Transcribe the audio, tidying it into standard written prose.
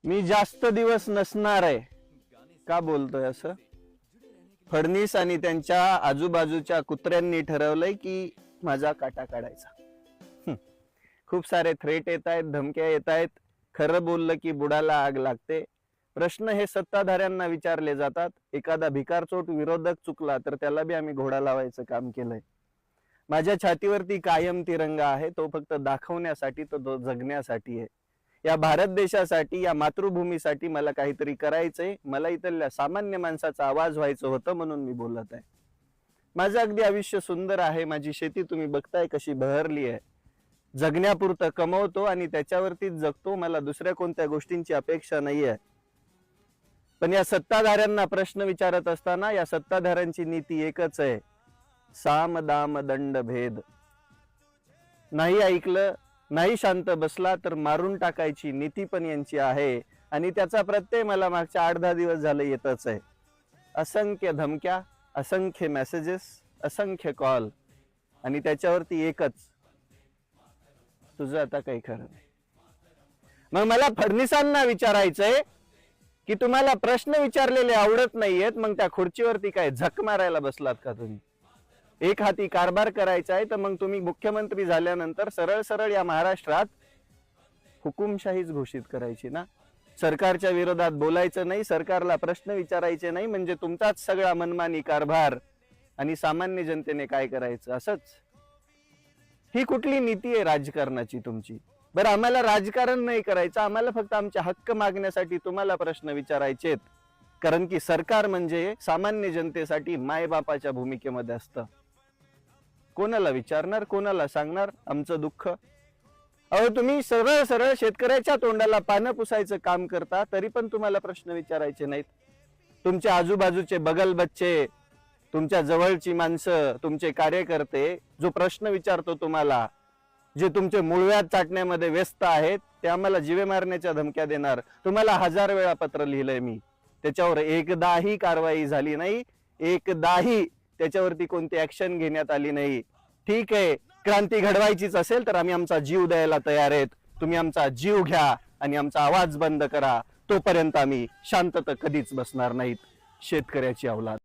मी जास्त दिवस नसणार आहे का बोलतोय असं? फडणीस आणि त्यांच्या आजूबाजूच्या कुत्र्यांनी ठरवलंय की माझा काटा काढायचा. खूप सारे थ्रेट येत आहेत, धमक्या येत आहेत. खरं बोललं की बुडाला आग लागते. प्रश्न हे सत्ताधाऱ्यांना विचारले जातात. एखादा भिकारचोट विरोधक चुकला तर त्याला बी आम्ही घोडा लावायचं काम केलंय. माझ्या छातीवरती कायम तिरंगा आहे. तो फक्त दाखवण्यासाठी, तो जगण्यासाठी आहे. या भारत देशासाठी, या मातृभूमीसाठी मला काहीतरी करायचंय. मला इथल्या सामान्य माणसाचा आवाज व्हायचं होतं म्हणून मी बोलत आहे. माझं अगदी आयुष्य सुंदर आहे. माझी शेती तुम्ही बघताय कशी बहरली आहे. जगण्यापुरतं कमवतो आणि त्याच्यावरतीच जगतो. मला दुसऱ्या कोणत्या गोष्टींची अपेक्षा नाहीये. पण या सत्ताधाऱ्यांना प्रश्न विचारत असताना या सत्ताधाऱ्यांची नीती एकच आहे, साम दाम दंड भेद. नाही ऐकलं, नाही शांत बसला तर मारून टाकायची नीती पण यांची आहे. आणि त्याचा प्रत्यय मला मागच्या 8-10 दिवस झाले येतच आहे. असंख्य धमक्या, असंख्य मेसेजेस, असंख्य कॉल, आणि त्याच्यावरती एकच, तुझं आता काही खरं नाही. मग मला फडणवीसांना विचारायचंय की तुम्हाला प्रश्न विचारलेले आवडत नाहीयेत, मग त्या खुर्चीवरती काय झक मारायला बसलात का तुम्ही? एक हाती कारभार करायचा आहे तर मग तुम्ही मुख्यमंत्री झाल्यानंतर सरळ सरळ या महाराष्ट्रात हुकुमशाहीच घोषित करायची ना. सरकारच्या विरोधात बोलायचं नाही, सरकारला प्रश्न विचारायचे नाही, म्हणजे तुमचाच सगळा मनमानी कारभार, आणि सामान्य जनतेने काय करायचं असंच. ही कुठली नीती आहे राजकारणाची तुमची? बरं, आम्हाला राजकारण नाही करायचं, आम्हाला फक्त आमचे हक्क मागण्यासाठी तुम्हाला प्रश्न विचारायचेत. कारण की सरकार म्हणजे सामान्य जनतेसाठी मायबापाच्या भूमिकेमध्ये असतं. कोणाला विचारणार, कोणाला सांगणार आमचं दुःख? अहो, तुम्ही सरळ सरळ शेतकऱ्याच्या तोंडाला पानं पुसायचं काम करता, तरी पण तुम्हाला प्रश्न विचारायचे नाहीत. तुमच्या आजूबाजूचे बगल बच्चे, तुमच्या जवळची माणसं, तुमचे कार्यकर्ते जो प्रश्न विचारतो तुम्हाला, जे तुमचे मूळव्याध चाटण्यामध्ये व्यस्त आहेत, ते आम्हाला जीवे मारण्याच्या धमक्या देणार. तुम्हाला 1000 वेळा पत्र लिहिलंय मी, त्याच्यावर एकदाही कारवाई झाली नाही, एकदाही त्याच्यावरती कोणती ऍक्शन घेण्यात आली नाही. ठीक आहे, क्रांती घडवायचीच असेल तर आम्ही आमचा जीव द्यायला तयार आहेत. तुम्ही आमचा जीव घ्या आणि आमचा आवाज बंद करा. तोपर्यंत आम्ही शांतता कधीच बसणार नाहीत. शेतकऱ्याची औलाद.